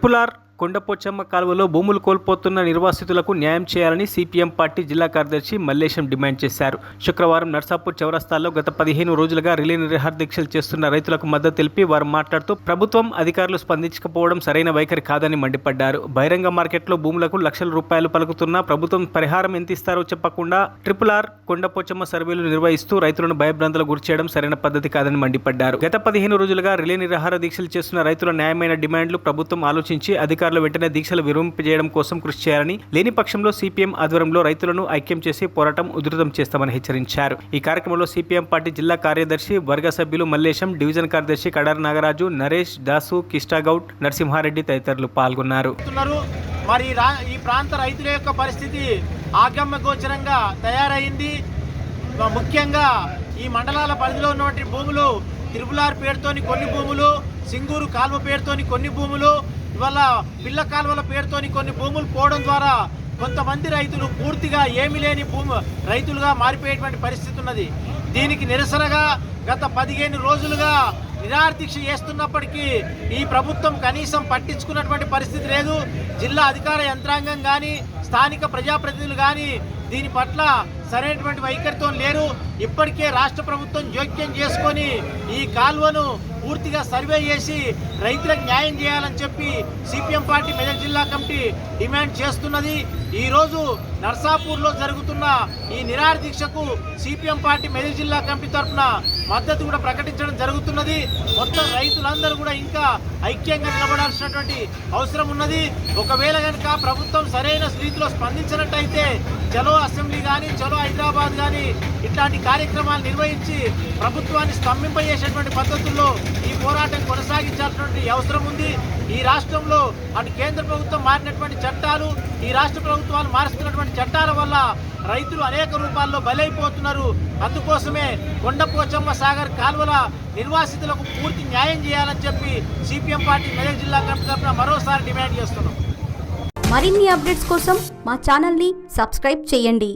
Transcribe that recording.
Triple R Kondapochamma కాలువలో భూములు కోల్పోతున్న నిర్వాసితులకు న్యాయం చేయాలని సిపిఎం పార్టీ జిల్లా కార్యదర్శి మల్లేశం డిమాండ్ చేశారు. శుక్రవారం నర్సాపూర్ చౌరస్తాలో గత 15 రోజులుగా రిలే నిరాహార దీక్షలు చేస్తున్న రైతులకు మద్దతు తెలిపి వారు మాట్లాడుతూ ప్రభుత్వం అధికారులు స్పందించకపోవడం సరైన వైఖరి కాదని మండిపడ్డారు. బహిరంగ మార్కెట్లో భూములకు లక్షల రూపాయలు పలుకుతున్నా ప్రభుత్వం పరిహారం ఎంత ఇస్తారో చెప్పకుండా ట్రిపుల్ ఆర్ కొండపోచమ్మ సర్వేలు నిర్వహిస్తూ రైతులను భయభ్రాంతులకు గురిచేయడం సరైన పద్ధతి కాదని మండిపడ్డారు. గత 15 రోజులుగా రిలే నిరాహార దీక్షలు చేస్తున్న రైతుల న్యాయమైన డిమాండ్లు ప్రభుత్వం ఆలోచించి అధికారులు వెంటనే దీక్షలు విరమింపజేయడం కోసం కృషి చేయాలని, లేని పక్షంలో సిపిఎం ఆధ్వర్యంలో రైతులను ఐక్యం చేసి పోరాటం ఉధృతం చేస్తామని హెచ్చరించారు. ఈ కార్యక్రమంలో సిపిఎం పార్టీ జిల్లా కార్యదర్శి వర్గ సభ్యులు మల్లేశం, డివిజన్ కార్యదర్శి కడారి నాగరాజు, నరేష్, దాసు, కిష్టాగౌడ్, నరసింహారెడ్డి తదితరులు పాల్గొన్నారు. మరి ఈ ప్రాంత రైతుల యొక్క పరిస్థితి ఆగమ్య గోచరంగా తయారైంది. ముఖ్యంగా ఈ మండలాల పరిధిలో ఉన్నటువంటి భూములు ట్రిపుల్ ఆర్ పేరుతోని కొన్ని భూములు, సింగూరు కాలువ పేరుతోని కొన్ని భూములు, ఇవాళ పిల్ల కాలువల పేరుతోని కొన్ని భూములు పోవడం ద్వారా కొంతమంది రైతులు పూర్తిగా ఏమీ లేని రైతులుగా మారిపోయేటువంటి పరిస్థితి ఉన్నది. దీనికి నిరసనగా గత 15 రోజులుగా నిరాహార దీక్ష చేస్తున్నప్పటికీ ఈ ప్రభుత్వం కనీసం పట్టించుకున్నటువంటి పరిస్థితి లేదు. జిల్లా అధికార యంత్రాంగం కానీ స్థానిక ప్రజాప్రతినిధులు కానీ దీని పట్ల సరైనటువంటి వైఖరితో లేరు. ఇప్పటికే రాష్ట్ర ప్రభుత్వం జోక్యం చేసుకొని ఈ కాలువను పూర్తిగా సర్వే చేసి రైతులకు న్యాయం చేయాలని చెప్పి సిపిఎం పార్టీ మెదక్ జిల్లా కమిటీ డిమాండ్ చేస్తున్నది. ఈరోజు నర్సాపూర్లో జరుగుతున్న ఈ నిరాహార దీక్షకు సిపిఎం పార్టీ మెదక్ జిల్లా కమిటీ తరఫున మద్దతు కూడా ప్రకటించడం జరుగుతున్నది. మొత్తం రైతులందరూ కూడా ఇంకా ఐక్యంగా నిలబడాల్సినటువంటి అవసరం ఉన్నది. ఒకవేళ కనుక ప్రభుత్వం సరైన స్థితిలో స్పందించినట్టయితే చలో అసెంబ్లీ కానీ చలో హైదరాబాద్ కానీ ఇట్లాంటి కార్యక్రమాలు నిర్వహించి ప్రభుత్వాన్ని స్తంభింపజేసేటువంటి పద్ధతుల్లో ఈ పోరాటం కొనసాగించాల్సినటువంటి అవసరం ఉంది. ఈ రాష్ట్రంలో అటు కేంద్ర ప్రభుత్వం మారినటువంటి చట్టాలు, ఈ రాష్ట్ర ప్రభుత్వాలు మారుస్తున్నటువంటి చట్టాల వల్ల రైతులు అనేక రూపాల్లో బలైపోతున్నారు. అందుకోసమే కొండపోచమ్మ సాగర్ కాలువల నిర్వాసితులకు పూర్తి న్యాయం చేయాలని చెప్పి సిపిఎం పార్టీ మెదక్ జిల్లా కమిటీ తరఫున మరోసారి డిమాండ్ చేస్తున్నాం. మరిన్ని అప్డేట్స్ కోసం మా ఛానల్ని సబ్స్క్రైబ్ చేయండి.